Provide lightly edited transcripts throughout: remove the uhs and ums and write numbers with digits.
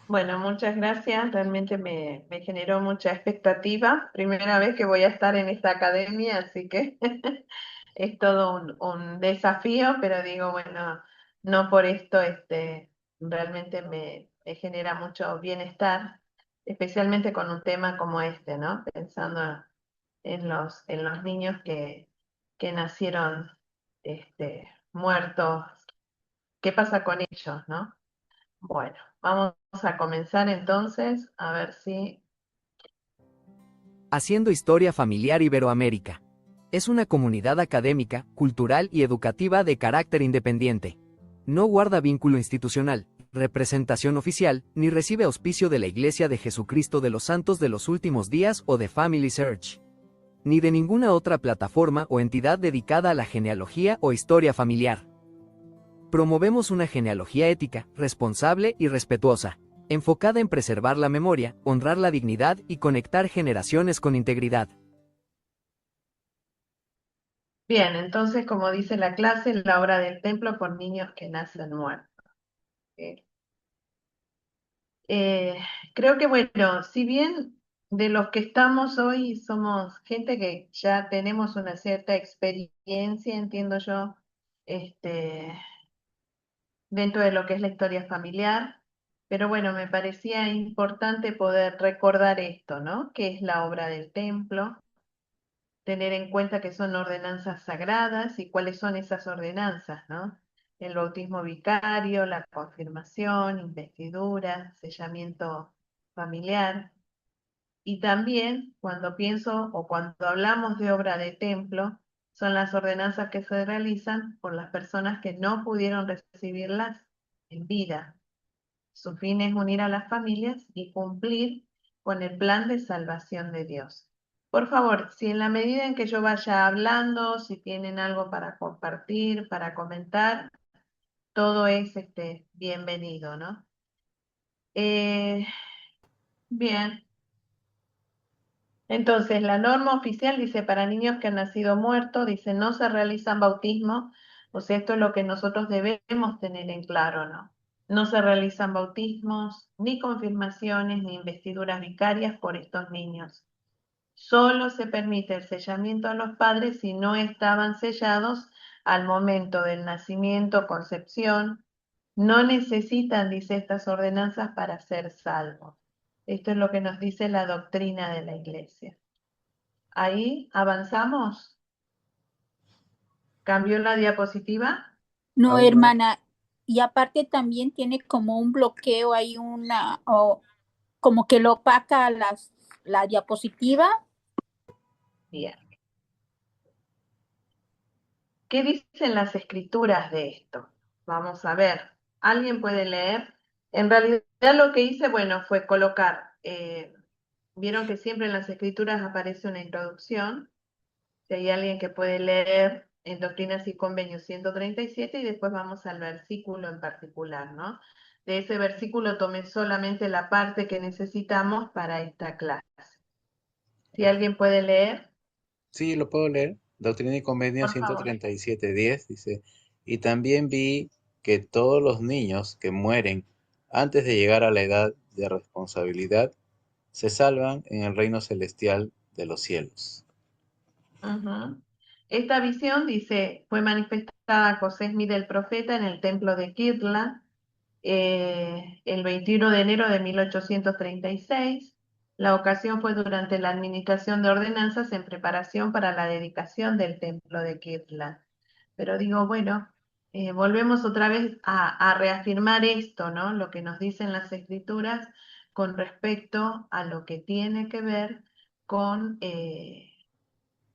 Bueno, muchas gracias. Realmente me generó mucha expectativa. Primera vez que voy a estar en esta academia, así que es todo un desafío, pero digo, bueno, no por esto realmente me genera mucho bienestar, especialmente con un tema como este, ¿no? Pensando en los niños que nacieron muertos. ¿Qué pasa con ellos, no? Bueno, vamos a comenzar entonces a ver si... Haciendo Historia Familiar Iberoamérica. Es una comunidad académica, cultural y educativa de carácter independiente. No guarda vínculo institucional, representación oficial, ni recibe auspicio de la Iglesia de Jesucristo de los Santos de los Últimos Días o de Family Search, ni de ninguna otra plataforma o entidad dedicada a la genealogía o historia familiar. Promovemos una genealogía ética, responsable y respetuosa, enfocada en preservar la memoria, honrar la dignidad y conectar generaciones con integridad. Bien, entonces, como dice la clase, la obra del templo por niños que nacen muertos. Eh, eh, Creo que, bueno, si bien de los que estamos hoy somos gente que ya tenemos una cierta experiencia, entiendo yo, este, dentro de lo que es la historia familiar, pero bueno, me parecía importante poder recordar esto, ¿no? ¿Qué es la obra del templo? Tener en cuenta que son ordenanzas sagradas y cuáles son esas ordenanzas, ¿no? El bautismo vicario, la confirmación, investidura, sellamiento familiar. Y también cuando pienso o cuando hablamos de obra de templo, son las ordenanzas que se realizan por las personas que no pudieron recibirlas en vida. Su fin es unir a las familias y cumplir con el plan de salvación de Dios. Por favor, si en la medida en que yo vaya hablando, si tienen algo para compartir, para comentar, todo es bienvenido, ¿no? Eh, bien, entonces la norma oficial dice para niños que han nacido muertos, dice no se realizan bautismos, o sea, esto es lo que nosotros debemos tener en claro, ¿no? No se realizan bautismos, ni confirmaciones, ni investiduras vicarias por estos niños. Solo se permite el sellamiento a los padres si no estaban sellados al momento del nacimiento o concepción. No necesitan, dice, estas ordenanzas para ser salvos. Esto es lo que nos dice la doctrina de la Iglesia. Ahí avanzamos. ¿Cambió la diapositiva? No, Aún no. hermana, y aparte también tiene como un bloqueo, hay o como que lo opaca la diapositiva. Bien. ¿Qué dicen las escrituras de esto? Vamos a ver. ¿Alguien puede leer? En realidad lo que hice, bueno, fue colocar, vieron que siempre en las escrituras aparece una introducción. Si hay alguien que puede leer en Doctrinas y Convenios 137 y después vamos al versículo en particular, ¿no? De ese versículo tomé solamente la parte que necesitamos para esta clase. Si alguien puede leer, Sí, lo puedo leer. Doctrina y Convenio por favor. 137:10 dice, y también vi que todos los niños que mueren antes de llegar a la edad de responsabilidad se salvan en el reino celestial de los cielos. Ujú. Esta visión, dice, fue manifestada a José Smith el profeta en el templo de Kirtland el 21 de enero de 1836. La ocasión fue durante la administración de ordenanzas en preparación para la dedicación del templo de Kirtland. Pero digo, bueno, volvemos otra vez a reafirmar esto, ¿no? Lo que nos dicen las escrituras con respecto a lo que tiene que ver con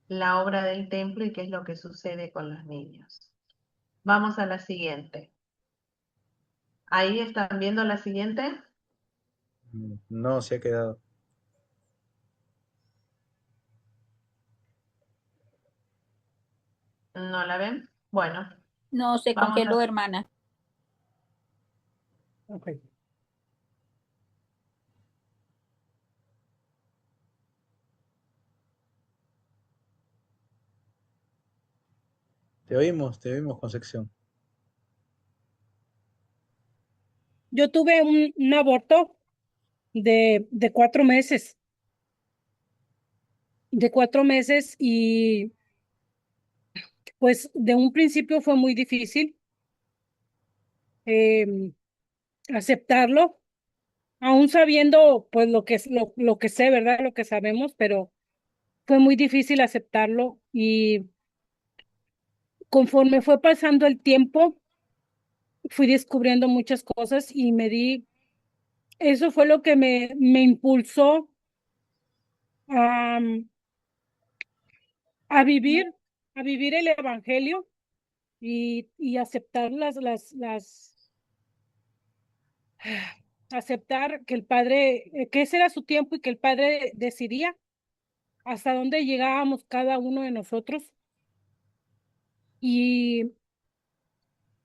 la obra del templo y qué es lo que sucede con los niños. Vamos a la siguiente. ¿Ahí están viendo la siguiente? No, se ha quedado. ¿No la ven? Bueno, No, se vamos congeló, a... hermana. Ok. Te oímos, Concepción. Yo tuve un aborto de 4 meses, y pues de un principio fue muy difícil eh, aceptarlo, aún sabiendo pues lo que es lo que sé, ¿verdad? Lo que sabemos, pero fue muy difícil aceptarlo y conforme fue pasando el tiempo, fui descubriendo muchas cosas y eso fue lo que me impulsó a, a vivir, a vivir el evangelio y aceptar aceptar que el Padre, que ese era su tiempo y que el Padre decidía hasta dónde llegábamos cada uno de nosotros. Y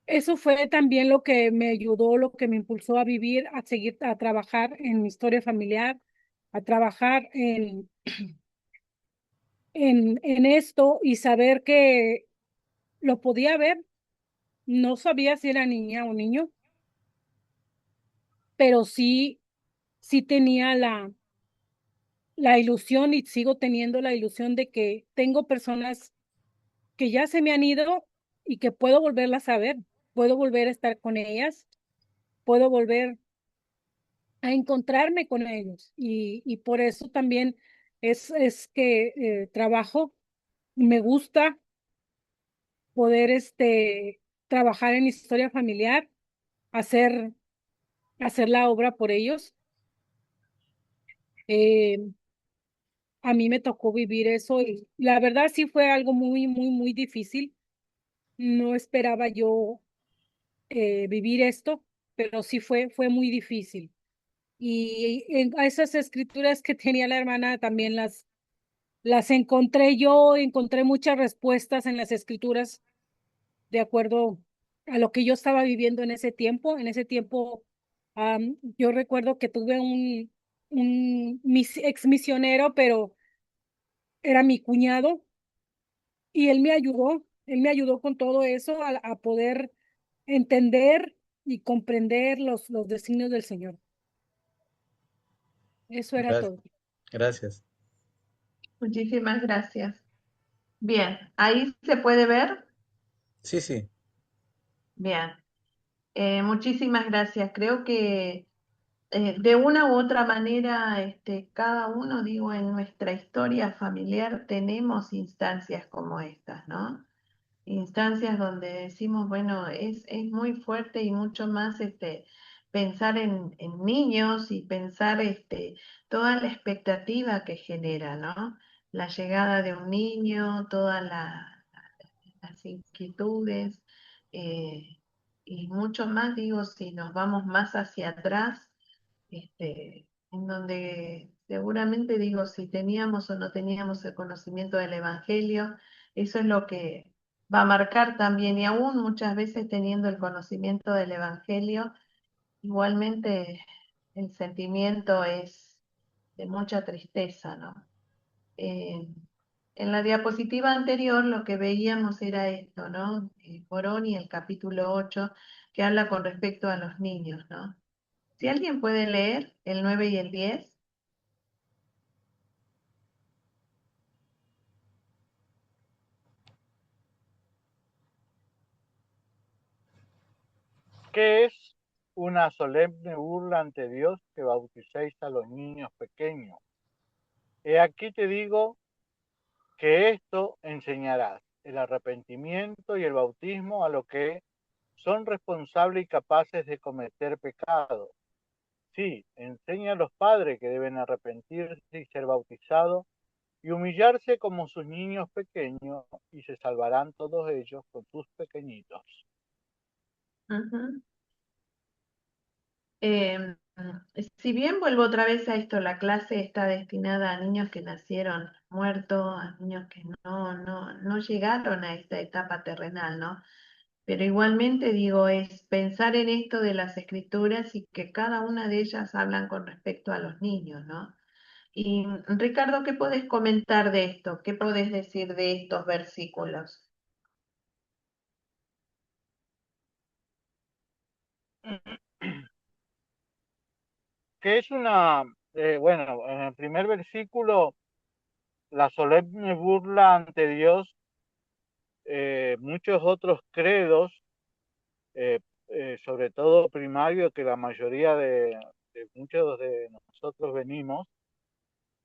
eso fue también lo que me ayudó, lo que me impulsó a vivir, a seguir, a trabajar en mi historia familiar, a trabajar en esto y saber que lo podía ver. No sabía si era niña o niño, pero sí tenía la ilusión y sigo teniendo la ilusión de que tengo personas que ya se me han ido y que puedo volverlas a ver, puedo volver a estar con ellas, puedo volver a encontrarme con ellos y por eso también es que trabajo, me gusta poder trabajar en historia familiar, hacer, hacer la obra por ellos. Eh, a mí me tocó vivir eso y la verdad sí fue algo muy, muy, muy difícil. No esperaba yo vivir esto, pero sí fue muy difícil. Y a esas escrituras que tenía la hermana también las encontré yo, encontré muchas respuestas en las escrituras de acuerdo a lo que yo estaba viviendo en ese tiempo. En ese tiempo, yo recuerdo que tuve un ex misionero, pero era mi cuñado, y él me ayudó con todo eso a poder entender y comprender los designios del Señor. Eso era Gracias. todo. Gracias. Muchísimas gracias. Bien, ahí se puede ver. Sí, sí. Bien, muchísimas gracias. Creo que de una u otra manera, cada uno, digo, en nuestra historia familiar tenemos instancias como estas, ¿no? Instancias donde decimos, bueno, es muy fuerte y mucho más pensar en niños y pensar toda la expectativa que genera, ¿no? La llegada de un niño, todas las inquietudes, eh, y mucho más, digo, si nos vamos más hacia atrás, en donde seguramente, digo, si teníamos o no teníamos el conocimiento del Evangelio, eso es lo que va a marcar también, y aún muchas veces teniendo el conocimiento del Evangelio, igualmente el sentimiento es de mucha tristeza, ¿no? Eh, en la diapositiva anterior lo que veíamos era esto, ¿no? Moroni, el capítulo 8 que habla con respecto a los niños, ¿no? Si alguien puede leer el 9 y el 10. ¿Qué es una solemne burla ante Dios que bauticéis a los niños pequeños? He aquí te digo que esto enseñarás, el arrepentimiento y el bautismo a los que son responsables y capaces de cometer pecado. Sí, enseña a los padres que deben arrepentirse y ser bautizados y humillarse como sus niños pequeños, y se salvarán todos ellos con sus pequeñitos. Ujú. Eh, si bien vuelvo otra vez a esto, la clase está destinada a niños que nacieron muertos, a niños que no llegaron a esta etapa terrenal, ¿no? Pero igualmente digo, es pensar en esto de las escrituras y que cada una de ellas hablan con respecto a los niños, ¿no? Y Ricardo, ¿qué podés comentar de esto? ¿Qué podés decir de estos versículos? que es bueno, en el primer versículo, la solemne burla ante Dios, muchos otros credos, eh, sobre todo primario, que la mayoría de muchos de nosotros venimos,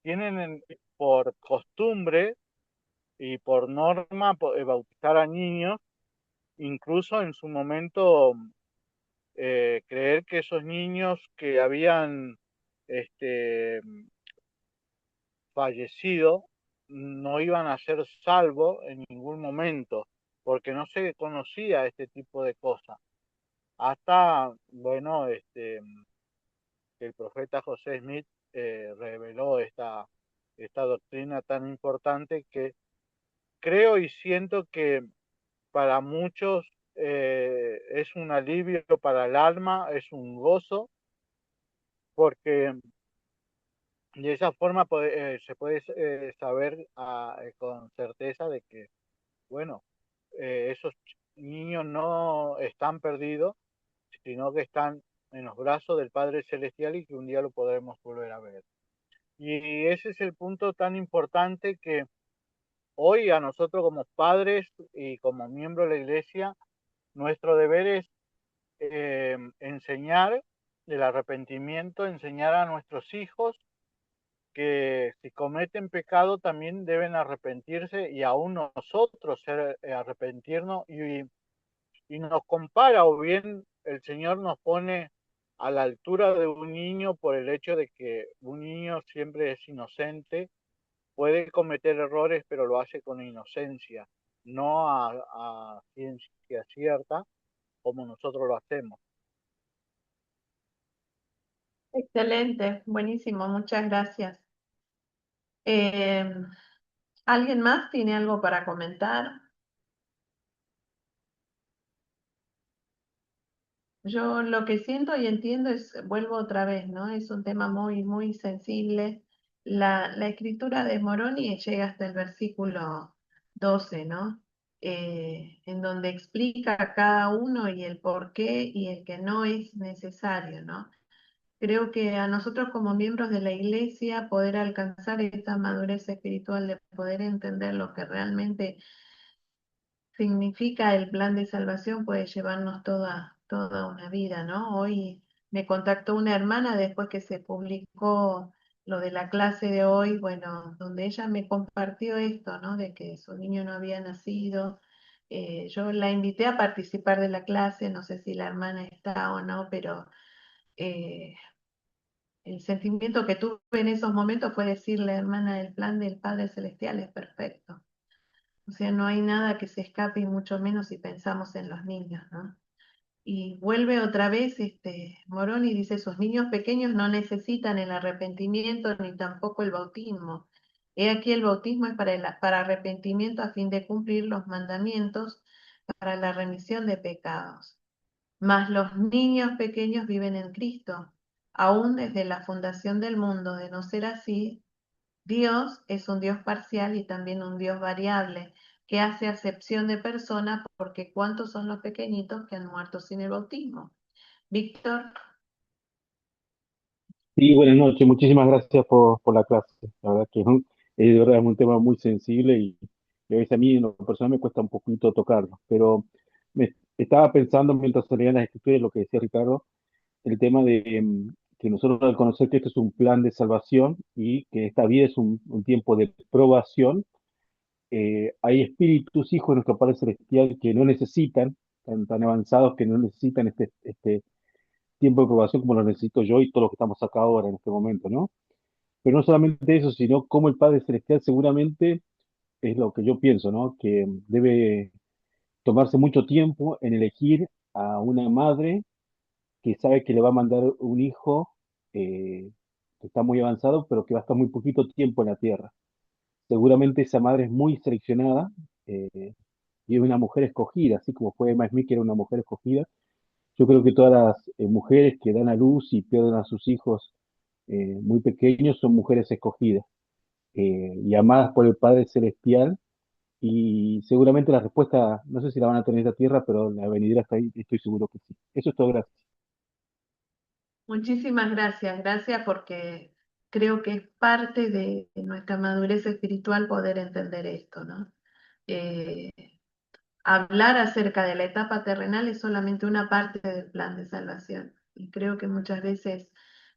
tienen por costumbre y por norma bautizar a niños, incluso en su momento creer que esos niños que habían este, fallecido no iban a ser salvos en ningún momento, porque no se conocía este tipo de cosas. Hasta, bueno, el profeta José Smith reveló esta doctrina tan importante que creo y siento que para muchos es un alivio para el alma, es un gozo, porque de esa forma se puede saber con certeza de que, bueno, esos niños no están perdidos, sino que están en los brazos del Padre Celestial y que un día lo podremos volver a ver. Y ese es el punto tan importante que hoy a nosotros como padres y como miembros de la iglesia, nuestro deber es enseñar el arrepentimiento, enseñar a nuestros hijos que si cometen pecado también deben arrepentirse y aún nosotros arrepentirnos y nos compara o bien el Señor nos pone a la altura de un niño por el hecho de que un niño siempre es inocente, puede cometer errores pero lo hace con inocencia, no a ciencia cierta como nosotros lo hacemos. Excelente, buenísimo, muchas gracias. Eh, ¿Alguien más tiene algo para comentar? Yo lo que siento y entiendo es, vuelvo otra vez, ¿no? Es un tema muy, muy sensible. La escritura de Moroni llega hasta el versículo 12, ¿no? En donde explica cada uno y el por qué y el que no es necesario, ¿no? Creo que a nosotros como miembros de la iglesia poder alcanzar esa madurez espiritual de poder entender lo que realmente significa el plan de salvación puede llevarnos toda una vida, ¿no? Hoy me contactó una hermana después que se publicó lo de la clase de hoy, bueno, donde ella me compartió esto, ¿no? De que su niño no había nacido. Yo la invité a participar de la clase, no sé si la hermana está o no, pero eh, el sentimiento que tuve en esos momentos fue decirle, hermana, el plan del Padre Celestial es perfecto. O sea, no hay nada que se escape y mucho menos si pensamos en los niños, ¿no? Y vuelve otra vez Morón y dice, sus niños pequeños no necesitan el arrepentimiento ni tampoco el bautismo. He aquí el bautismo es para arrepentimiento a fin de cumplir los mandamientos para la remisión de pecados. Mas los niños pequeños viven en Cristo, aún desde la fundación del mundo. De no ser así, Dios es un Dios parcial y también un Dios variable, que hace acepción de personas porque cuántos son los pequeñitos que han muerto sin el bautismo. Víctor, Sí, buenas noches. Muchísimas gracias por la clase. La verdad que de verdad es un tema muy sensible y a veces a mí en lo personal me cuesta un poquito tocarlo. Pero me estaba pensando mientras se leían las escrituras lo que decía Ricardo, el tema de que nosotros al conocer que esto es un plan de salvación y que esta vida es un tiempo de probación, hay espíritus, hijos de nuestro Padre Celestial que no necesitan, tan avanzados que no necesitan este tiempo de probación como lo necesito yo y todos los que estamos acá ahora en este momento, ¿no? Pero no solamente eso, sino como el Padre Celestial seguramente es lo que yo pienso, ¿no? Que debe tomarse mucho tiempo en elegir a una madre que sabe que le va a mandar un hijo que está muy avanzado, pero que va a estar muy poquito tiempo en la tierra. Seguramente esa madre es muy seleccionada y es una mujer escogida, así como fue Emma Smith, que era una mujer escogida. Yo creo que todas las mujeres que dan a luz y pierden a sus hijos muy pequeños son mujeres escogidas y amadas por el Padre Celestial. Y seguramente la respuesta, no sé si la van a tener en esta tierra, pero la venidera está ahí, estoy seguro que sí. Eso es todo, gracias. Muchísimas gracias, gracias porque creo que es parte de nuestra madurez espiritual poder entender esto, ¿no? Eh, Hablar acerca de la etapa terrenal es solamente una parte del plan de salvación. Y creo que muchas veces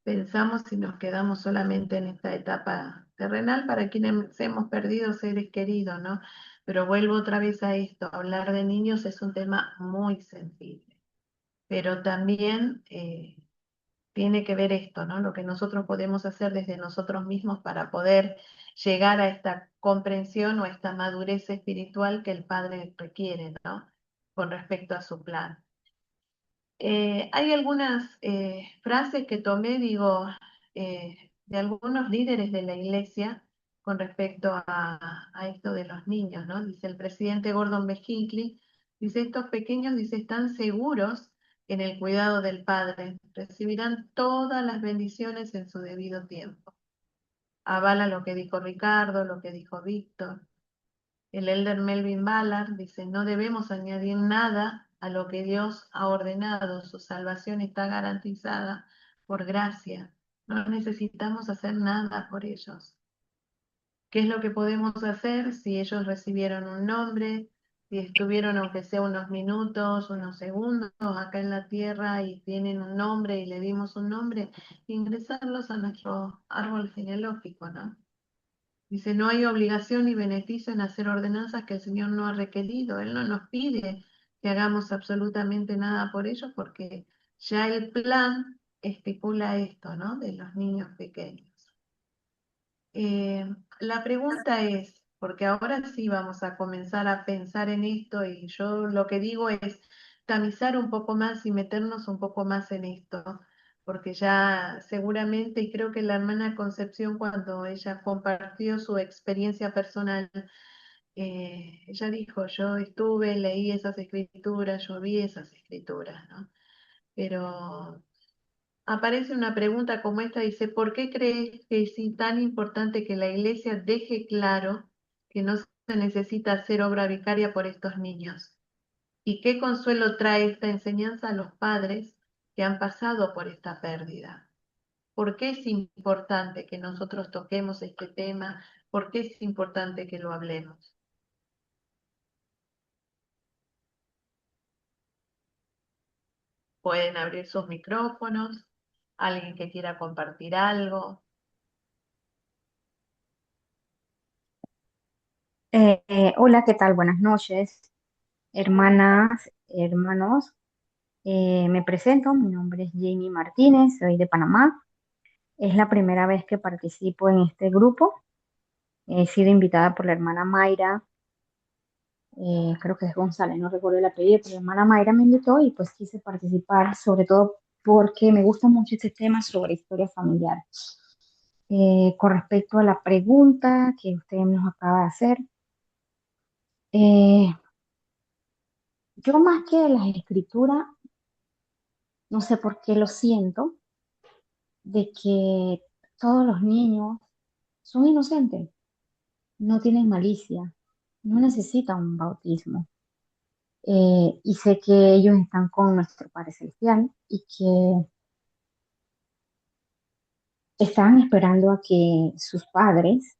pensamos y nos quedamos solamente en esta etapa terrenal para quienes hemos perdido seres queridos, ¿no? Pero vuelvo otra vez a esto, hablar de niños es un tema muy sensible, pero también tiene que ver esto, ¿no? Lo que nosotros podemos hacer desde nosotros mismos para poder llegar a esta comprensión o a esta madurez espiritual que el Padre requiere, ¿no? Con respecto a su plan. Hay algunas frases que tomé, digo, de algunos líderes de la iglesia con respecto a esto de los niños, ¿no? Dice el presidente Gordon B. Hinckley, dice, estos pequeños, dice, están seguros en el cuidado del Padre, recibirán todas las bendiciones en su debido tiempo. Avala lo que dijo Ricardo, lo que dijo Víctor. El elder Melvin Ballard dice, no debemos añadir nada a lo que Dios ha ordenado, su salvación está garantizada por gracia, no necesitamos hacer nada por ellos. ¿Qué es lo que podemos hacer si ellos recibieron un nombre, si estuvieron aunque sea unos minutos, unos segundos acá en la tierra y tienen un nombre y le dimos un nombre? Ingresarlos a nuestro árbol genealógico, ¿no? Dice, no hay obligación ni beneficio en hacer ordenanzas que el Señor no ha requerido. Él no nos pide que hagamos absolutamente nada por ellos porque ya el plan estipula esto, ¿no? De los niños pequeños. La pregunta es, porque ahora sí vamos a comenzar a pensar en esto y yo lo que digo es tamizar un poco más y meternos un poco más en esto, porque ya seguramente, y creo que la hermana Concepción cuando ella compartió su experiencia personal, ella dijo, yo estuve, leí esas escrituras, yo vi esas escrituras, ¿no? Pero aparece una pregunta como esta, dice, ¿por qué crees que es tan importante que la iglesia deje claro que no se necesita hacer obra vicaria por estos niños? ¿Y qué consuelo trae esta enseñanza a los padres que han pasado por esta pérdida? ¿Por qué es importante que nosotros toquemos este tema? ¿Por qué es importante que lo hablemos? Pueden abrir sus micrófonos, alguien que quiera compartir algo. Hola, ¿qué tal? Buenas noches, hermanas, hermanos. Me presento, mi nombre es Jamie Martínez, soy de Panamá. Es la primera vez que participo en este grupo. He sido invitada por la hermana Mayra, creo que es González, no recuerdo el apellido, pero la hermana Mayra me invitó y pues quise participar, sobre todo porque me gusta mucho este tema sobre historia familiar. Con respecto a la pregunta que usted nos acaba de hacer, eh, yo más que las escrituras, no sé por qué lo siento, de que todos los niños son inocentes, no tienen malicia, no necesitan un bautismo. Y sé que ellos están con nuestro Padre Celestial y que están esperando a que sus padres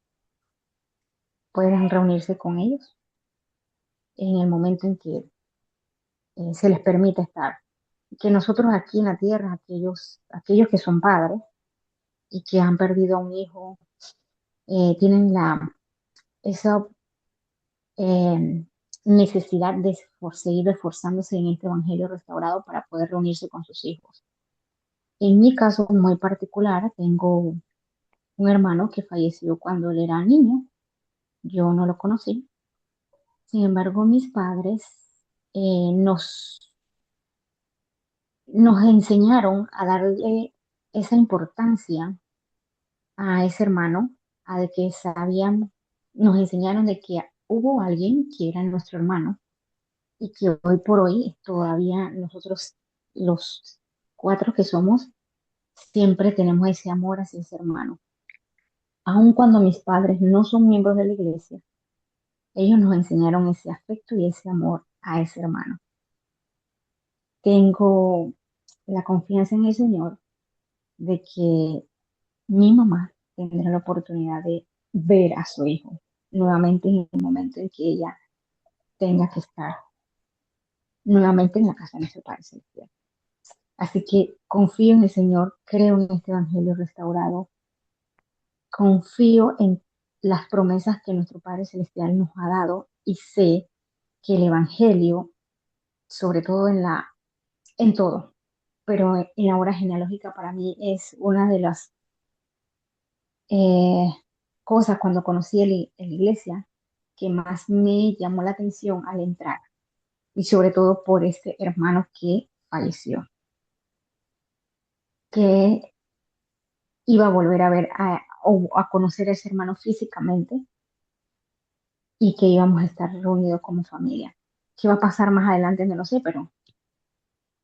puedan reunirse con ellos en el momento en que se les permite estar. Que nosotros aquí en la tierra, aquellos que son padres y que han perdido a un hijo, tienen esa eh, necesidad de seguir esforzándose en este evangelio restaurado para poder reunirse con sus hijos. En mi caso muy particular, tengo un hermano que falleció cuando él era niño. Yo no lo conocí. Sin embargo, mis padres eh, nos, nos enseñaron a darle esa importancia a ese hermano, a de que sabían, nos enseñaron de que hubo alguien que era nuestro hermano y que hoy por hoy todavía nosotros, los cuatro que somos, siempre tenemos ese amor hacia ese hermano. Aun cuando mis padres no son miembros de la iglesia, ellos nos enseñaron ese afecto y ese amor a ese hermano. Tengo la confianza en el Señor de que mi mamá tendrá la oportunidad de ver a su hijo nuevamente en el momento en que ella tenga que estar nuevamente en la casa de nuestro Padre Celestial. Así que confío en el Señor, creo en este Evangelio restaurado, confío en las promesas que nuestro Padre Celestial nos ha dado y sé que el Evangelio, sobre todo en todo, pero en la obra genealógica para mí es una de las eh, cosas cuando conocí la iglesia que más me llamó la atención al entrar y sobre todo por este hermano que falleció, que iba a volver a ver o a conocer a ese hermano físicamente y que íbamos a estar reunidos como familia. ¿Qué va a pasar más adelante? No lo sé, pero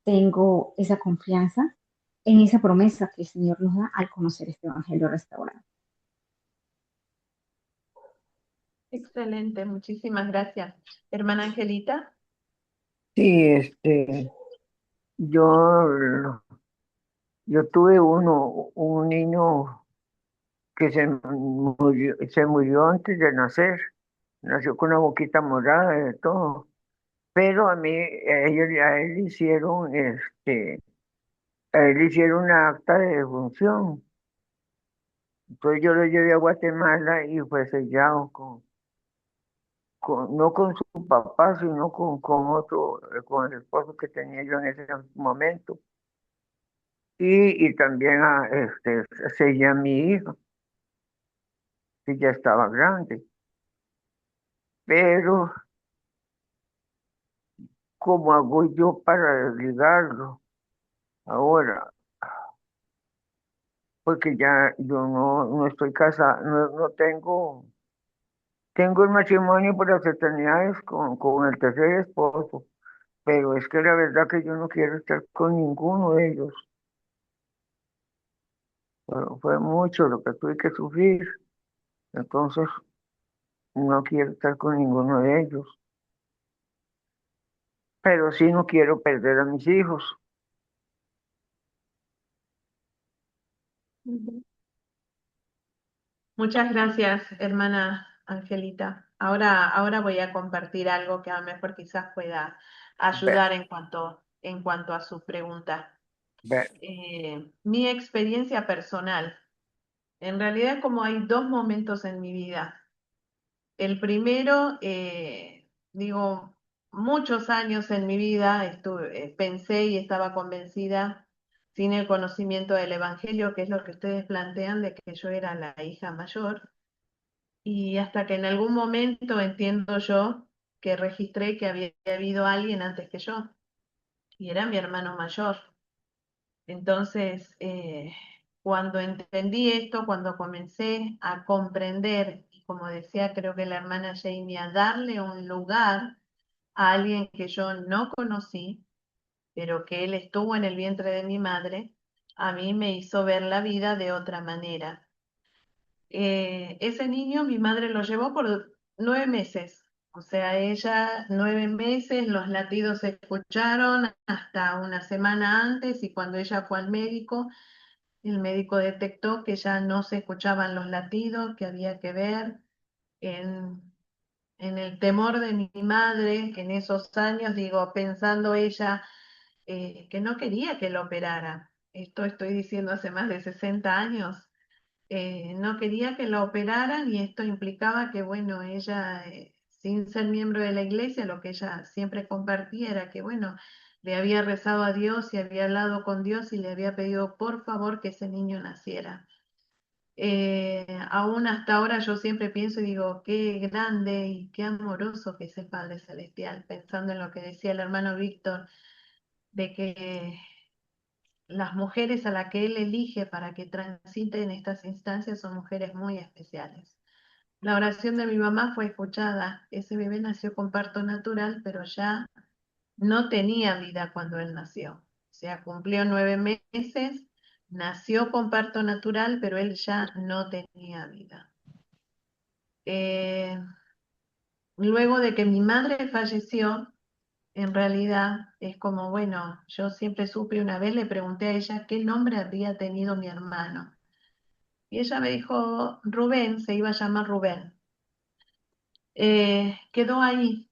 tengo esa confianza en esa promesa que el Señor nos da al conocer este Evangelio restaurado. Excelente, muchísimas gracias. Hermana Angelita. Sí, yo, yo tuve un niño que se murió antes de nacer, nació con una boquita morada y de todo, pero a él le hicieron, a él le hicieron una acta de defunción. Entonces yo lo llevé a Guatemala y fue sellado no con su papá, sino con otro, con el esposo que tenía yo en ese momento. Y también sellé a mi hija, que ya estaba grande. Pero, ¿cómo hago yo para desligarlo ahora? Porque ya yo no estoy casada, no tengo el matrimonio por las eternidades con el tercer esposo, pero es que la verdad que yo no quiero estar con ninguno de ellos. Fue mucho lo que tuve que sufrir, entonces no quiero estar con ninguno de ellos, pero sí no quiero perder a mis hijos. Ujú. Muchas gracias, hermana Angelita. Ahora voy a compartir algo que a lo mejor quizás pueda Ve, ayudar en cuanto a su pregunta. ve, Mi experiencia personal. En realidad, como hay dos momentos en mi vida. El primero, digo, muchos años en mi vida pensé y estaba convencida, sin el conocimiento del Evangelio, que es lo que ustedes plantean, de que yo era la hija mayor. Y hasta que en algún momento entiendo yo que registré que había habido alguien antes que yo, y era mi hermano mayor. Entonces, cuando entendí esto, cuando comencé a comprender, y como decía, creo que la hermana Jamie, a darle un lugar a alguien que yo no conocí, pero que él estuvo en el vientre de mi madre, a mí me hizo ver la vida de otra manera. Ese niño mi madre lo llevó por 9 meses. O sea, ella 9 meses, los latidos se escucharon hasta una semana antes y cuando ella fue al médico, el médico detectó que ya no se escuchaban los latidos, que había que ver en, en el temor de mi madre, que en esos años, digo, pensando ella que no quería que lo operara. Esto estoy diciendo hace más de 60 años. No quería que lo operaran y esto implicaba que, bueno, ella, sin ser miembro de la iglesia, lo que ella siempre compartía era que, bueno, le había rezado a Dios y había hablado con Dios y le había pedido por favor que ese niño naciera. Aún hasta ahora yo siempre pienso y digo, qué grande y qué amoroso que es el Padre Celestial, pensando en lo que decía el hermano Víctor, de que las mujeres a las que él elige para que transiten estas instancias son mujeres muy especiales. La oración de mi mamá fue escuchada. Ese bebé nació con parto natural, pero ya no tenía vida cuando él nació. O sea, cumplió 9 meses, nació con parto natural, pero él ya no tenía vida. Eh, Luego de que mi madre falleció, en realidad es como, bueno, yo siempre supe, una vez le pregunté a ella qué nombre habría tenido mi hermano. Y ella me dijo, Rubén, se iba a llamar Rubén. Quedó ahí,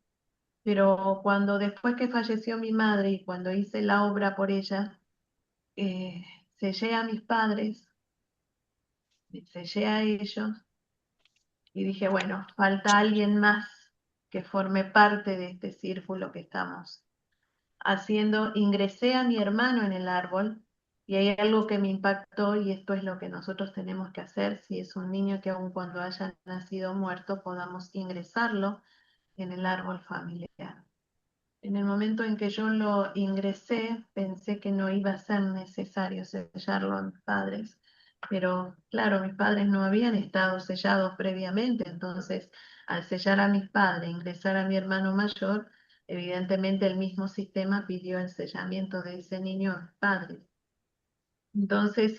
pero cuando después que falleció mi madre y cuando hice la obra por ella, eh, sellé a mis padres, sellé a ellos y dije, bueno, falta alguien más que forme parte de este círculo que estamos haciendo. Ingresé a mi hermano en el árbol y hay algo que me impactó y esto es lo que nosotros tenemos que hacer si es un niño que aun cuando haya nacido muerto podamos ingresarlo en el árbol familiar. En el momento en que yo lo ingresé, pensé que no iba a ser necesario sellarlo a mis padres, pero claro, mis padres no habían estado sellados previamente, entonces al sellar a mis padres, ingresar a mi hermano mayor, evidentemente el mismo sistema pidió el sellamiento de ese niño a mis padres. Entonces,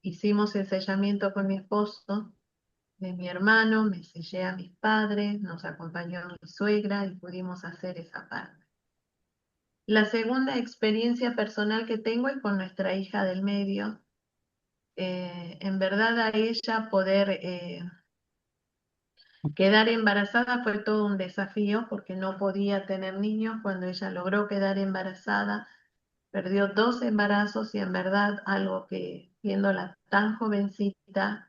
hicimos el sellamiento con mi esposo de mi hermano, me sellé a mis padres, nos acompañó mi suegra y pudimos hacer esa parte. La segunda experiencia personal que tengo es con nuestra hija del medio. En verdad a ella poder quedar embarazada fue todo un desafío porque no podía tener niños. Cuando ella logró quedar embarazada, perdió 2 embarazos y en verdad algo que viéndola tan jovencita,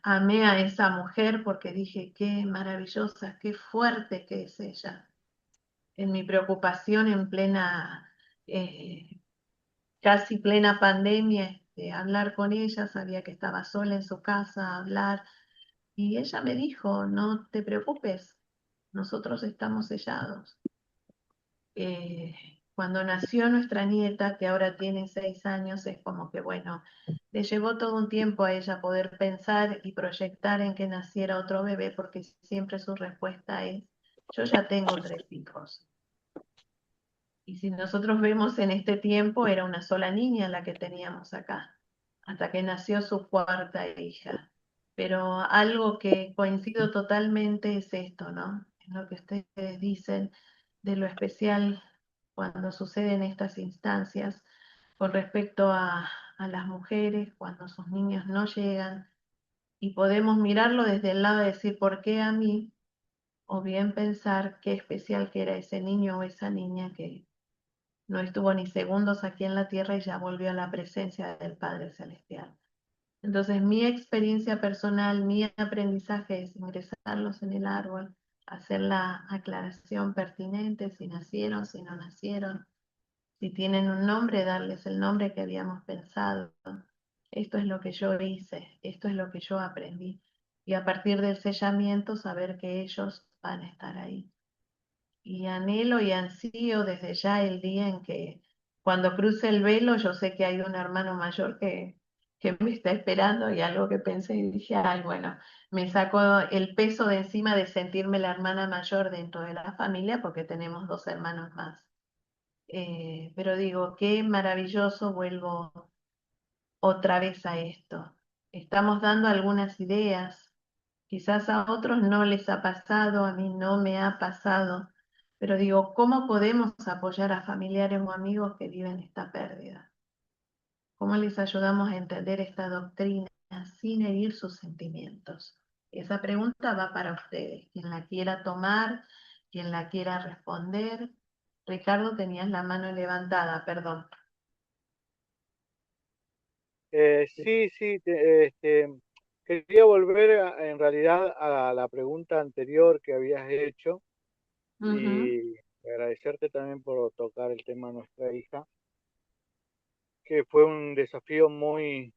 amé a esa mujer porque dije, qué maravillosa, qué fuerte que es ella. En mi preocupación en plena, casi plena pandemia, hablar con ella, sabía que estaba sola en su casa, hablar, y ella me dijo, no te preocupes, nosotros estamos sellados. Cuando nació nuestra nieta, que ahora tiene 6 años, es como que, bueno, le llevó todo un tiempo a ella poder pensar y proyectar en que naciera otro bebé, porque siempre su respuesta es, yo ya tengo 3 hijos. Y si nosotros vemos en este tiempo, era una sola niña la que teníamos acá, hasta que nació su cuarta hija. Pero algo que coincido totalmente es esto, ¿no? En lo que ustedes dicen de lo especial cuando suceden estas instancias con respecto a las mujeres, cuando sus niños no llegan, y podemos mirarlo desde el lado de decir, ¿por qué a mí? O bien pensar qué especial que era ese niño o esa niña que no estuvo ni segundos aquí en la tierra y ya volvió a la presencia del Padre Celestial. Entonces, mi experiencia personal, mi aprendizaje es ingresarlos en el árbol, hacer la aclaración pertinente, si nacieron, si no nacieron, si tienen un nombre, darles el nombre que habíamos pensado. Esto es lo que yo hice, esto es lo que yo aprendí. Y a partir del sellamiento, saber que ellos van a estar ahí. Y anhelo y ansío desde ya el día en que cuando cruce el velo yo sé que hay un hermano mayor que me está esperando y algo que pensé y dije, ay, bueno, me sacó el peso de encima de sentirme la hermana mayor dentro de la familia porque tenemos 2 hermanos más. Pero digo, qué maravilloso, vuelvo otra vez a esto. Estamos dando algunas ideas, quizás a otros no les ha pasado, a mí no me ha pasado, pero digo, ¿cómo podemos apoyar a familiares o amigos que viven esta pérdida? ¿Cómo les ayudamos a entender esta doctrina sin herir sus sentimientos? Esa pregunta va para ustedes, quien la quiera tomar, quien la quiera responder. Ricardo, tenías la mano levantada, perdón. Sí, quería volver en realidad a la pregunta anterior que habías hecho Ujú. y agradecerte también por tocar el tema de nuestra hija, que fue un desafío muy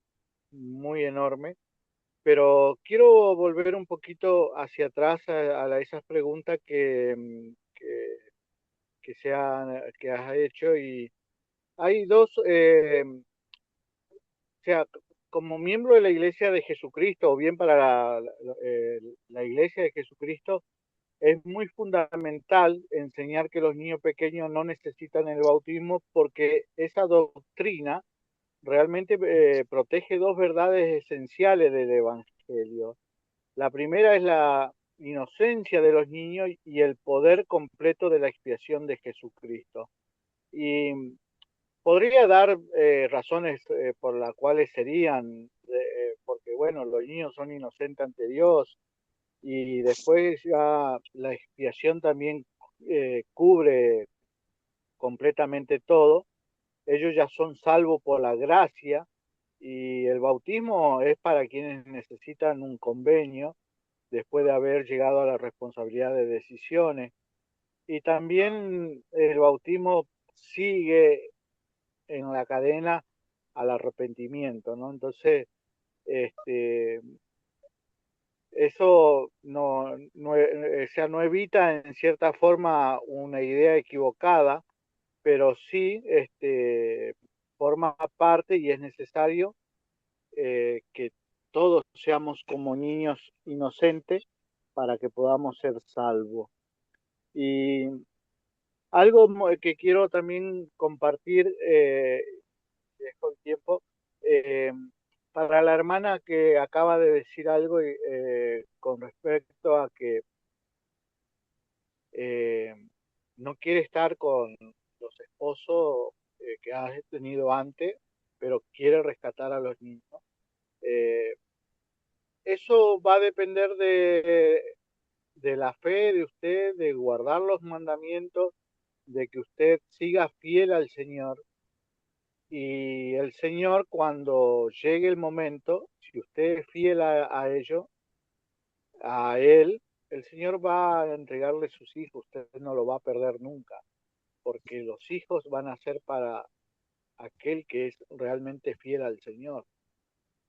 enorme, pero quiero volver un poquito hacia atrás a esas preguntas que has hecho y hay dos, o sea, como miembro de la Iglesia de Jesucristo o bien para la Iglesia de Jesucristo, es muy fundamental enseñar que los niños pequeños no necesitan el bautismo porque esa doctrina realmente protege dos verdades esenciales del Evangelio. La primera es inocencia de los niños y el poder completo de la expiación de Jesucristo. Y podría dar razones por las cuales serían, porque bueno, los niños son inocentes ante Dios y después ya la expiación también cubre completamente todo. Ellos ya son salvos por la gracia y el bautismo es para quienes necesitan un convenio después de haber llegado a la responsabilidad de decisiones. Y también el bautismo sigue en la cadena al arrepentimiento, ¿no? Entonces, eso o sea, no evita en cierta forma una idea equivocada, pero sí forma parte y es necesario que todos seamos como niños inocentes para que podamos ser salvos. Y algo que quiero también compartir, dejo el tiempo, eh, para la hermana que acaba de decir algo con respecto a que eh, no quiere estar con los esposos que has tenido antes, pero quiere rescatar a los niños. Eh, Eso va a depender de la fe de usted, de guardar los mandamientos, de que usted siga fiel al Señor. Y el Señor, cuando llegue el momento, si usted es fiel a ello, a Él, el Señor va a entregarle sus hijos, usted no lo va a perder nunca, porque los hijos van a ser para aquel que es realmente fiel al Señor,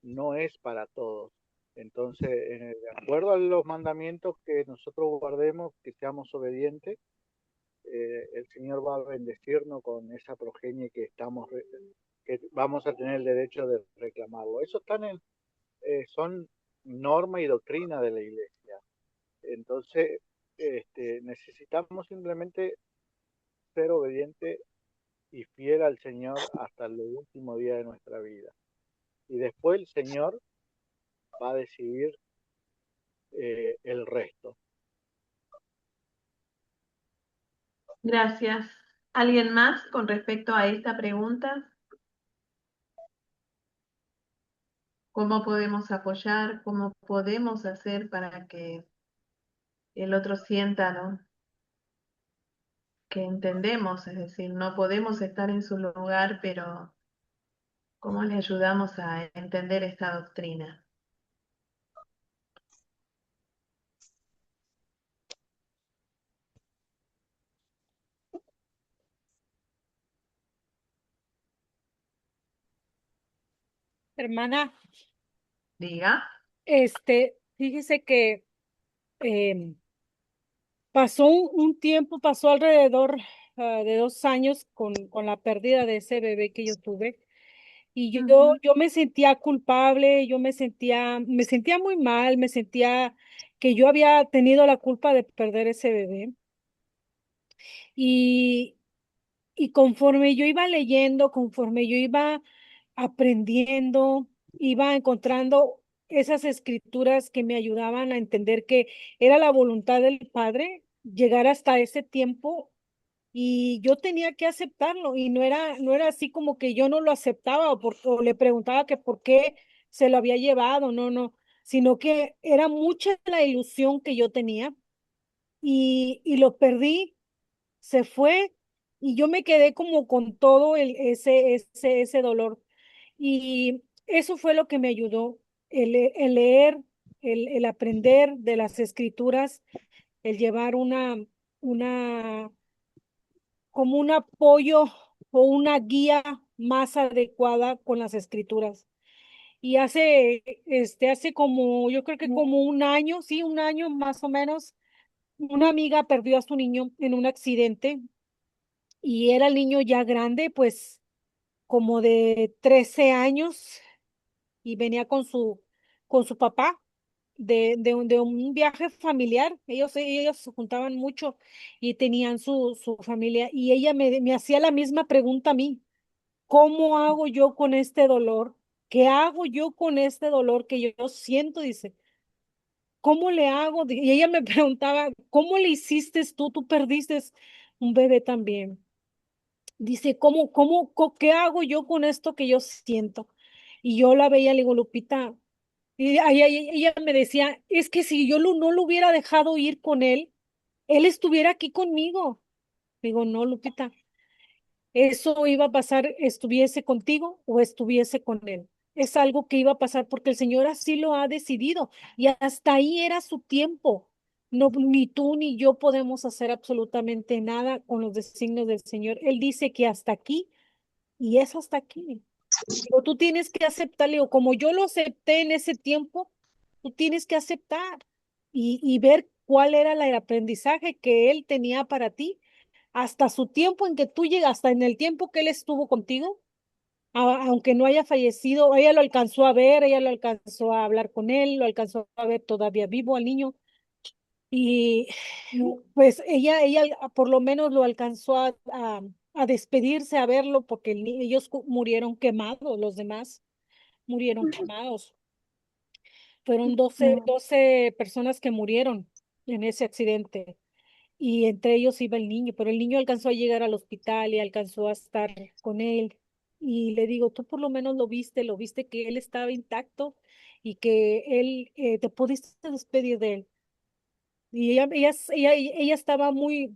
no es para todos. Entonces, de acuerdo a los mandamientos que nosotros guardemos, que seamos obedientes, el Señor va a bendecirnos con esa progenie que vamos a tener el derecho de reclamarlo. Eso son norma y doctrina de la Iglesia. Entonces, necesitamos simplemente ser obedientes y fiel al Señor hasta el último día de nuestra vida. Y después el Señor va a decidir el resto. Gracias. ¿Alguien más con respecto a esta pregunta? ¿Cómo podemos apoyar? ¿Cómo podemos hacer para que el otro sienta, ¿no?, que entendemos? Es decir, no podemos estar en su lugar, pero ¿cómo le ayudamos a entender esta doctrina? Hermana, Diga. fíjese que pasó un tiempo, pasó alrededor de 2 años con la pérdida de ese bebé que yo tuve. Y yo me sentía culpable, me sentía muy mal, me sentía que yo había tenido la culpa de perder ese bebé. Y, y conforme yo iba leyendo, conforme yo iba aprendiendo, iba encontrando esas escrituras que me ayudaban a entender que era la voluntad del Padre llegar hasta ese tiempo y yo tenía que aceptarlo y no era así como que yo no lo aceptaba o le preguntaba que por qué se lo había llevado, no, no, sino que era mucha la ilusión que yo tenía y lo perdí, se fue y yo me quedé como con todo ese dolor. Y eso fue lo que me ayudó, el leer, el aprender de las escrituras, el llevar una, como un apoyo o una guía más adecuada con las escrituras. Y hace como, yo creo que como un año, sí, un año más o menos, una amiga perdió a su niño en un accidente y era el niño ya grande, pues como de 13 años y venía con su papá de un viaje familiar. Ellos se juntaban mucho y tenían su familia y ella me hacía la misma pregunta a mí. ¿Cómo hago yo con este dolor? ¿Qué hago yo con este dolor que yo siento? Dice, ¿cómo le hago? Y ella me preguntaba, ¿cómo le hiciste tú? Tú perdiste un bebé también. Dice, ¿qué hago yo con esto que yo siento? Y yo la veía, le digo, Lupita, y ella me decía, es que si yo no lo hubiera dejado ir con él estuviera aquí conmigo. Digo, no, Lupita, eso iba a pasar, estuviese contigo o estuviese con él. Es algo que iba a pasar porque el Señor así lo ha decidido y hasta ahí era su tiempo. No, ni tú ni yo podemos hacer absolutamente nada con los designios del Señor. Él dice que hasta aquí y es hasta aquí. Pero tú tienes que aceptarle, o como yo lo acepté en ese tiempo, tú tienes que aceptar y ver cuál era el aprendizaje que él tenía para ti hasta su tiempo en que tú llegas, hasta en el tiempo que él estuvo contigo, aunque no haya fallecido, ella lo alcanzó a ver, ella lo alcanzó a hablar con él, lo alcanzó a ver todavía vivo al niño. Y pues ella por lo menos lo alcanzó a despedirse, a verlo, porque ellos murieron quemados, los demás murieron quemados. Fueron doce personas que murieron en ese accidente y entre ellos iba el niño, pero el niño alcanzó a llegar al hospital y alcanzó a estar con él. Y le digo, tú por lo menos lo viste que él estaba intacto y que él te pudiste despedir de él. Y ella estaba muy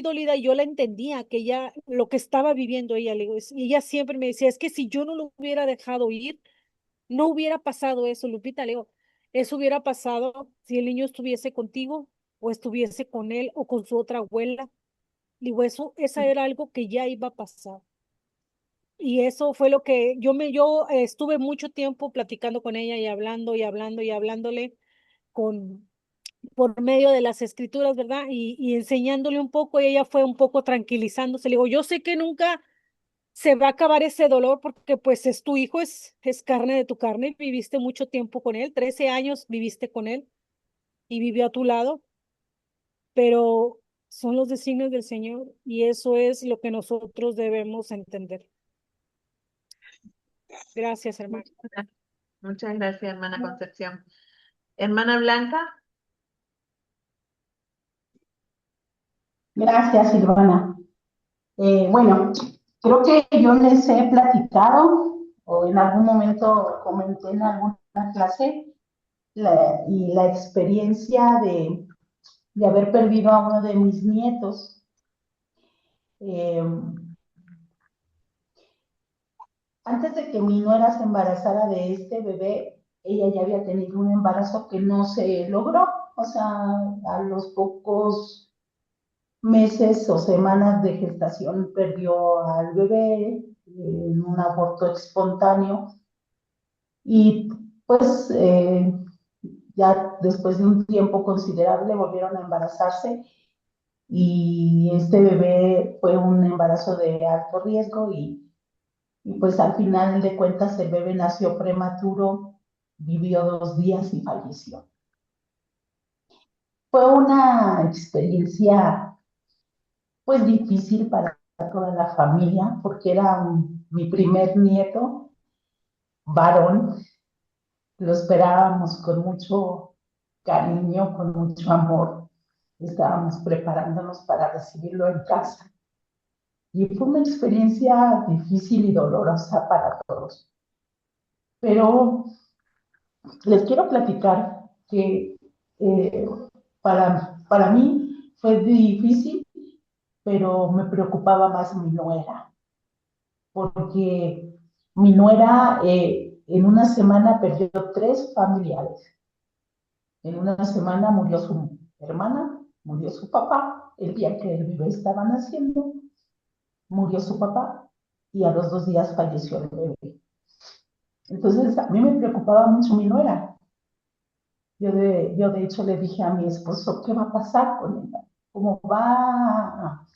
dolida y yo la entendía, que ella, lo que estaba viviendo ella, le digo, y ella siempre me decía, es que si yo no lo hubiera dejado ir, no hubiera pasado eso, Lupita, le digo, eso hubiera pasado si el niño estuviese contigo o estuviese con él o con su otra abuela. Digo, esa era algo que ya iba a pasar. Y eso fue lo que yo estuve mucho tiempo platicando con ella y hablando y hablando y hablándole con por medio de las escrituras, ¿verdad? Y enseñándole un poco, y ella fue un poco tranquilizándose. Le digo, yo sé que nunca se va a acabar ese dolor porque pues es tu hijo, es carne de tu carne, viviste mucho tiempo con él, 13 años viviste con él y vivió a tu lado, pero son los designios del Señor y eso es lo que nosotros debemos entender. Gracias, hermano. Muchas gracias, hermana Concepción. Hermana Blanca. Gracias, Silvana. Bueno, creo que yo les he platicado o en algún momento comenté en alguna clase la experiencia de haber perdido a uno de mis nietos. Antes de que mi nuera se embarazara de este bebé, ella ya había tenido un embarazo que no se logró. O sea, a los pocos meses o semanas de gestación perdió al bebé en un aborto espontáneo y pues ya después de un tiempo considerable volvieron a embarazarse y este bebé fue un embarazo de alto riesgo y pues al final de cuentas el bebé nació prematuro, vivió 2 días y falleció. Fue una experiencia pues difícil para toda la familia porque era mi primer nieto, varón. Lo esperábamos con mucho cariño, con mucho amor. Estábamos preparándonos para recibirlo en casa. Y fue una experiencia difícil y dolorosa para todos. Pero les quiero platicar que para mí fue difícil, pero me preocupaba más mi nuera, porque mi nuera en una semana perdió 3 familiares. En una semana murió su hermana, murió su papá, el día que el bebé estaba naciendo, murió su papá y a los 2 días falleció el bebé. Entonces a mí me preocupaba mucho mi nuera. Yo de hecho le dije a mi esposo, ¿qué va a pasar con ella? ¿Cómo va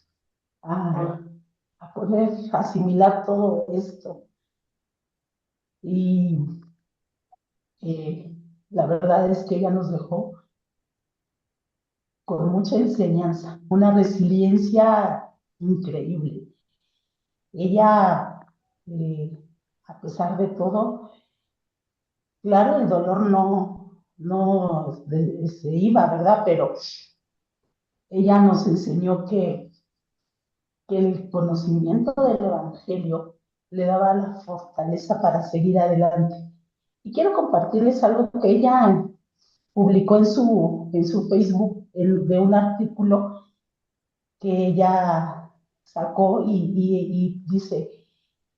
a, a poder asimilar todo esto? Y eh, la verdad es que ella nos dejó con mucha enseñanza, una resiliencia increíble. Ella, a pesar de todo, claro, el dolor no se iba, ¿verdad? Pero ella nos enseñó que el conocimiento del Evangelio le daba la fortaleza para seguir adelante. Y quiero compartirles algo que ella publicó en su Facebook de un artículo que ella sacó y dice,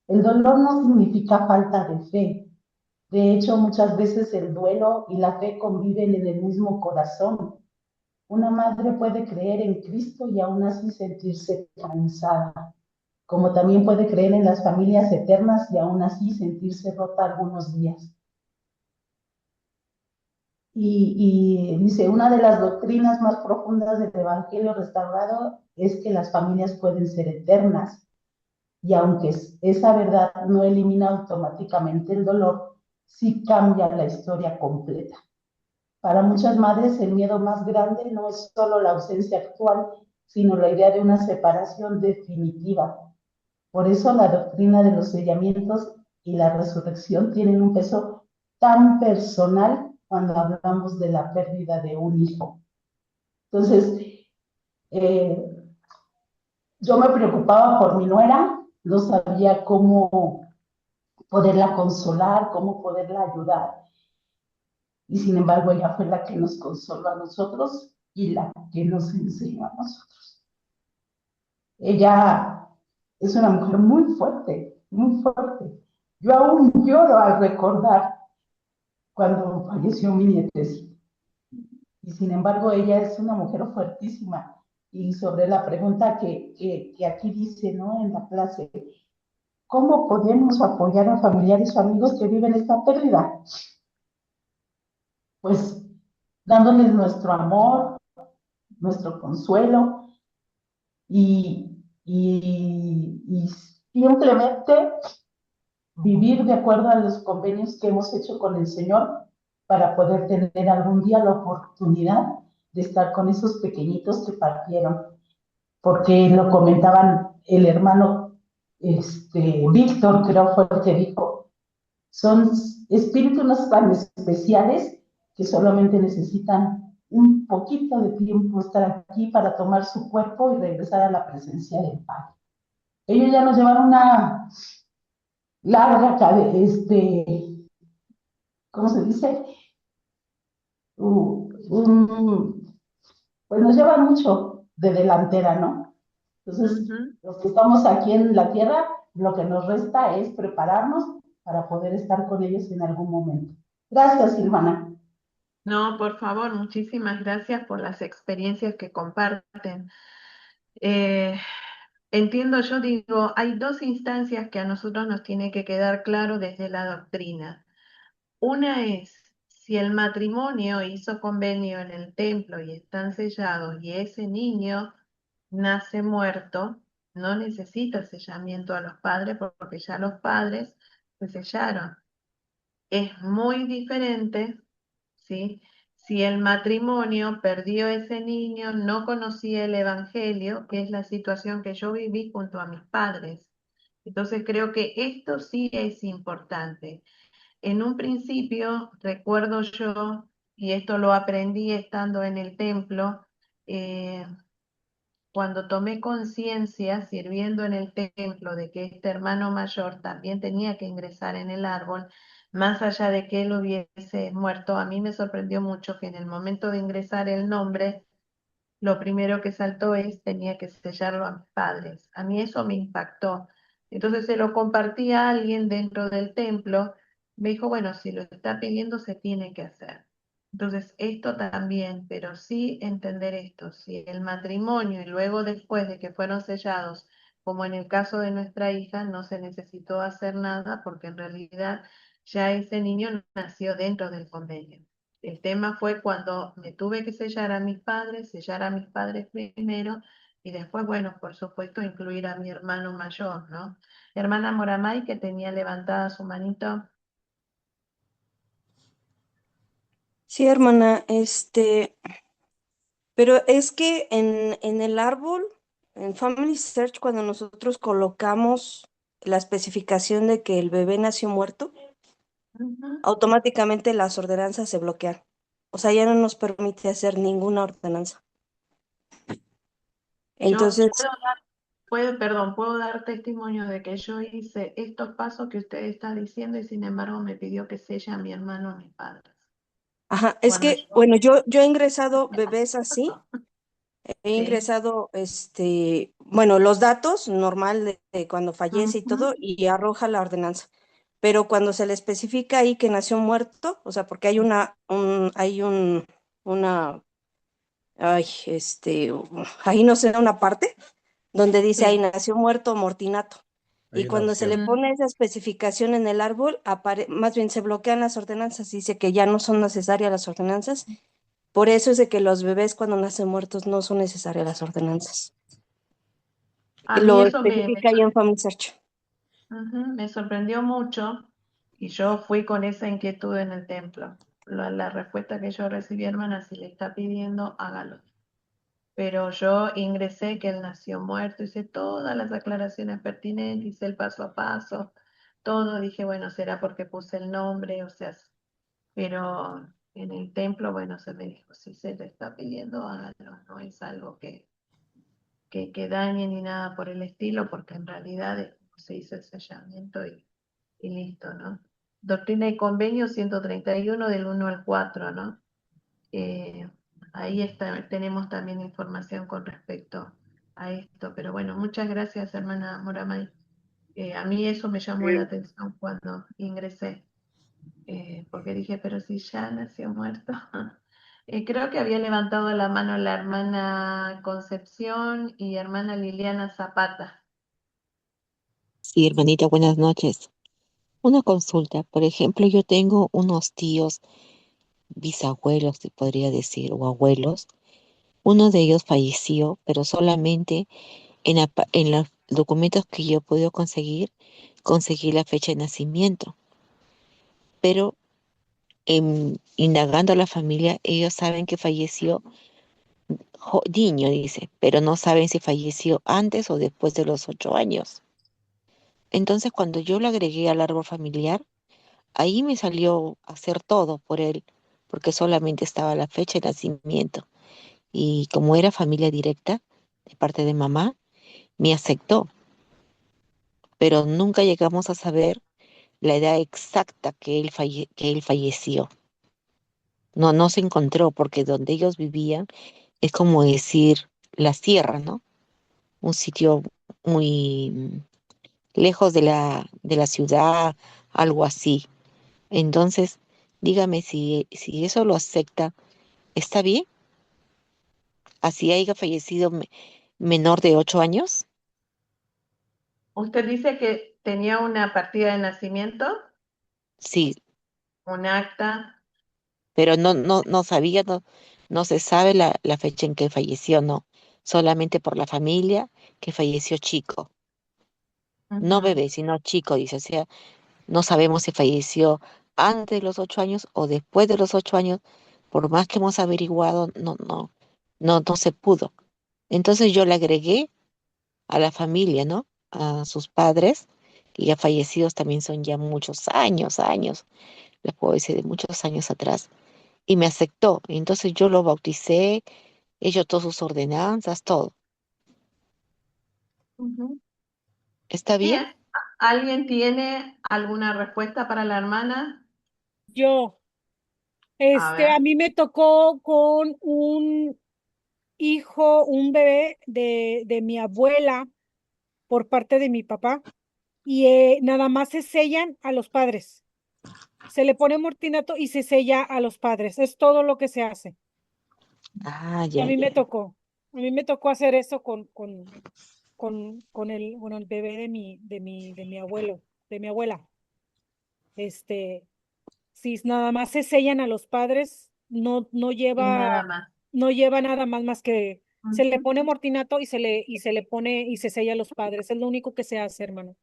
el dolor no significa falta de fe. De hecho, muchas veces el duelo y la fe conviven en el mismo corazón. Una madre puede creer en Cristo y aún así sentirse cansada, como también puede creer en las familias eternas y aún así sentirse rota algunos días. Y dice, una de las doctrinas más profundas del Evangelio restaurado es que las familias pueden ser eternas. Y aunque esa verdad no elimina automáticamente el dolor, sí cambia la historia completa. Para muchas madres el miedo más grande no es solo la ausencia actual, sino la idea de una separación definitiva. Por eso la doctrina de los sellamientos y la resurrección tienen un peso tan personal cuando hablamos de la pérdida de un hijo. Entonces, eh, yo me preocupaba por mi nuera, no sabía cómo poderla consolar, cómo poderla ayudar. Y sin embargo, ella fue la que nos consoló a nosotros y la que nos enseñó a nosotros. Ella es una mujer muy fuerte, muy fuerte. Yo aún lloro al recordar cuando falleció mi nietecita. Y sin embargo, ella es una mujer fuertísima. Y sobre la pregunta que aquí dice, ¿no? En la clase, ¿cómo podemos apoyar a familiares o amigos que viven esta pérdida? Pues dándoles nuestro amor, nuestro consuelo y simplemente vivir de acuerdo a los convenios que hemos hecho con el Señor para poder tener algún día la oportunidad de estar con esos pequeñitos que partieron. Porque lo comentaban el hermano Víctor, creo fue el que dijo, son espíritus tan especiales que solamente necesitan un poquito de tiempo estar aquí para tomar su cuerpo y regresar a la presencia del Padre. Ellos ya nos llevaron una larga, ¿cómo se dice? Pues nos llevan mucho de delantera, ¿no? Entonces, los que estamos aquí en la tierra, lo que nos resta es prepararnos para poder estar con ellos en algún momento. Gracias, Silvana. No, por favor, muchísimas gracias por las experiencias que comparten. Eh, entiendo, yo digo, hay dos instancias que a nosotros nos tiene que quedar claro desde la doctrina. Una es, si el matrimonio hizo convenio en el templo y están sellados y ese niño nace muerto, no necesita sellamiento a los padres porque ya los padres se sellaron. Es muy diferente, ¿sí? Si el matrimonio perdió ese niño, no conocía el evangelio, que es la situación que yo viví junto a mis padres. Entonces creo que esto sí es importante. En un principio, recuerdo yo, y esto lo aprendí estando en el templo, eh, cuando tomé conciencia, sirviendo en el templo, de que este hermano mayor también tenía que ingresar en el árbol, más allá de que él hubiese muerto, a mí me sorprendió mucho que en el momento de ingresar el nombre, lo primero que saltó es, tenía que sellarlo a mis padres. A mí eso me impactó. Entonces se lo compartí a alguien dentro del templo, me dijo, bueno, si lo está pidiendo, se tiene que hacer. Entonces, esto también, pero sí entender esto, si el matrimonio y luego después de que fueron sellados, como en el caso de nuestra hija, no se necesitó hacer nada porque en realidad ya ese niño nació dentro del convenio. El tema fue cuando me tuve que sellar a mis padres primero y después, bueno, por supuesto, incluir a mi hermano mayor, ¿no? Hermana Moramay, que tenía levantada su manito. Sí, hermana, pero es que en el árbol, en Family Search, cuando nosotros colocamos la especificación de que el bebé nació muerto, automáticamente las ordenanzas se bloquean. O sea, ya no nos permite hacer ninguna ordenanza. Yo Entonces, perdón, puedo dar testimonio de que yo hice estos pasos que usted está diciendo y sin embargo me pidió que sella a mi hermano a mis padres. ajá, es Cuando que, yo, bueno, yo he ingresado bebés así, he sí. ingresado, bueno, los datos normal de cuando fallece y Ujú. todo, y arroja la ordenanza. Pero cuando se le especifica ahí que nació muerto, o sea, porque una, ay, ahí no sé, una parte donde dice ahí Sí. nació muerto o mortinato. Y Hay una cuando se le opción. pone esa especificación en el árbol, más bien se bloquean las ordenanzas, dice que ya no son necesarias las ordenanzas. Por eso es de que los bebés cuando nacen muertos no son necesarias las ordenanzas. A Y mí lo eso me, especifica ahí en Family Search. ujú, me sorprendió mucho y yo fui con esa inquietud en el templo. La respuesta que yo recibí, hermana, si le está pidiendo, hágalo. Pero yo ingresé que él nació muerto, hice todas las aclaraciones pertinentes, hice el paso a paso, todo, dije, bueno, será porque puse el nombre, o sea, pero en el templo, bueno, se me dijo, si se le está pidiendo, hágalo, no es algo que dañe ni nada por el estilo, porque en realidad se hizo el sellamiento y listo, ¿no? Doctrina y Convenio 131 del 1 al 4, ¿no? Eh, ahí está, tenemos también información con respecto a esto, pero bueno, muchas gracias, hermana Moramay. A mí eso me llamó la atención cuando ingresé, porque dije, pero si ya nació muerto. Creo que había levantado la mano la hermana Concepción y hermana Liliana Zapata. Sí, hermanita, buenas noches. Una consulta, por ejemplo, yo tengo unos tíos, bisabuelos, se podría decir, o abuelos. Uno de ellos falleció, pero solamente en los documentos que yo he podido conseguir, conseguí la fecha de nacimiento. Pero indagando a la familia, ellos saben que falleció niño, dice, pero no saben si falleció antes o después de los 8 años. Entonces, cuando yo lo agregué al árbol familiar, ahí me salió a hacer todo por él, porque solamente estaba la fecha de nacimiento. Y como era familia directa, de parte de mamá, me aceptó, pero nunca llegamos a saber la edad exacta que él falleció. No, no se encontró, porque donde ellos vivían es como decir la sierra, ¿no? Un sitio muy lejos de la ciudad, algo así. Entonces, dígame si eso lo acepta, ¿está bien? Así haya fallecido menor de 8 años. Usted dice que tenía una partida de nacimiento, Sí, un acta. pero no sabía, no se sabe la fecha en que falleció, no. Solamente por la familia que falleció chico. No Ujú. bebé, sino chico, dice. O sea, no sabemos si falleció antes de los 8 años o después de los 8 años. Por más que hemos averiguado, no se pudo. Entonces yo le agregué a la familia, ¿no? A sus padres, que ya fallecidos también son ya muchos años, les puedo decir de muchos años atrás, y me aceptó. Entonces yo lo bauticé, he hecho todas sus ordenanzas, todo. Ujú. ¿Está bien? Bien, ¿alguien tiene alguna respuesta para la hermana? Yo, A ver. a mí me tocó con un hijo, un bebé de mi abuela por parte de mi papá y nada más se sellan a los padres. Se le pone mortinato y se sella a los padres. Es todo lo que se hace. Ah, A ya, mí me ya. tocó. A mí me tocó hacer eso con el bebé de mi abuelo, de mi abuela. Este, si nada más se sellan a los padres, Y nada más. no lleva nada más que se le Ujú. pone mortinato y se le pone y se sella a los padres. Es lo único que se hace, hermano.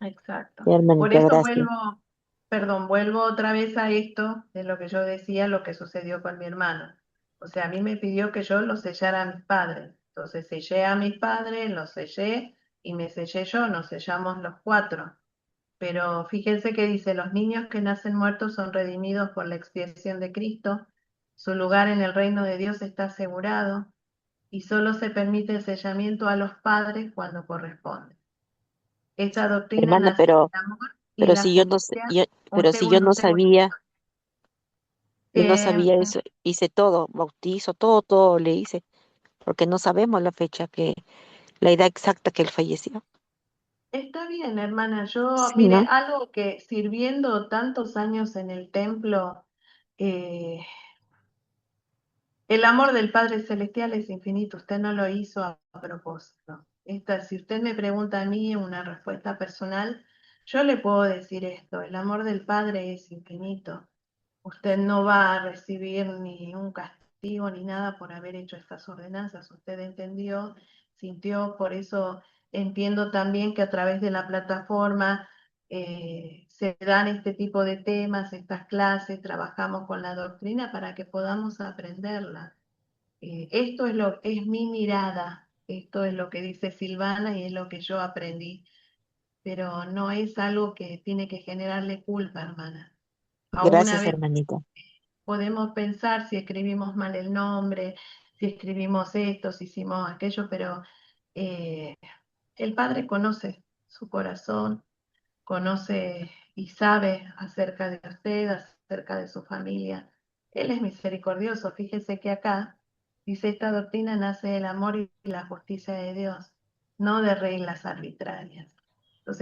Exacto. Ya, Por hermanita, eso gracias. vuelvo, perdón, vuelvo otra vez a esto de lo que yo decía, lo que sucedió con mi hermano. O sea, a mí me pidió que yo lo sellara a mis padres. Entonces sellé a mis padres, los sellé y me sellé yo, nos sellamos los cuatro. Pero fíjense que dice, los niños que nacen muertos son redimidos por la expiación de Cristo. Su lugar en el reino de Dios está asegurado y solo se permite el sellamiento a los padres cuando corresponde. Esta doctrina Hermana, nace del amor y pero la si yo no, justicia. pero Un si yo segundo, no un segundo. sabía, yo no Eh, sabía eso, hice todo, bautizo, todo le hice, porque no sabemos la fecha la edad exacta que él falleció. Está bien, hermana. Yo, Sí, mire, ¿no? algo que sirviendo tantos años en el templo, eh, el amor del Padre Celestial es infinito. Usted no lo hizo a propósito. Si usted me pregunta a mí una respuesta personal, yo le puedo decir esto: el amor del Padre es infinito. Usted no va a recibir ni un castigo ni nada por haber hecho estas ordenanzas. Usted entendió, sintió, por eso entiendo también que a través de la plataforma se dan este tipo de temas, estas clases, trabajamos con la doctrina para que podamos aprenderla. Esto es mi mirada, esto es lo que dice Silvana y es lo que yo aprendí, pero no es algo que tiene que generarle culpa, hermana. Aún a Gracias, veces hermanita. podemos pensar si escribimos mal el nombre, si escribimos esto, si hicimos aquello, pero eh, el Padre conoce su corazón, conoce y sabe acerca de usted, acerca de su familia. Él es misericordioso. Fíjese que acá dice: esta doctrina nace del amor y la justicia de Dios, no de reglas arbitrarias.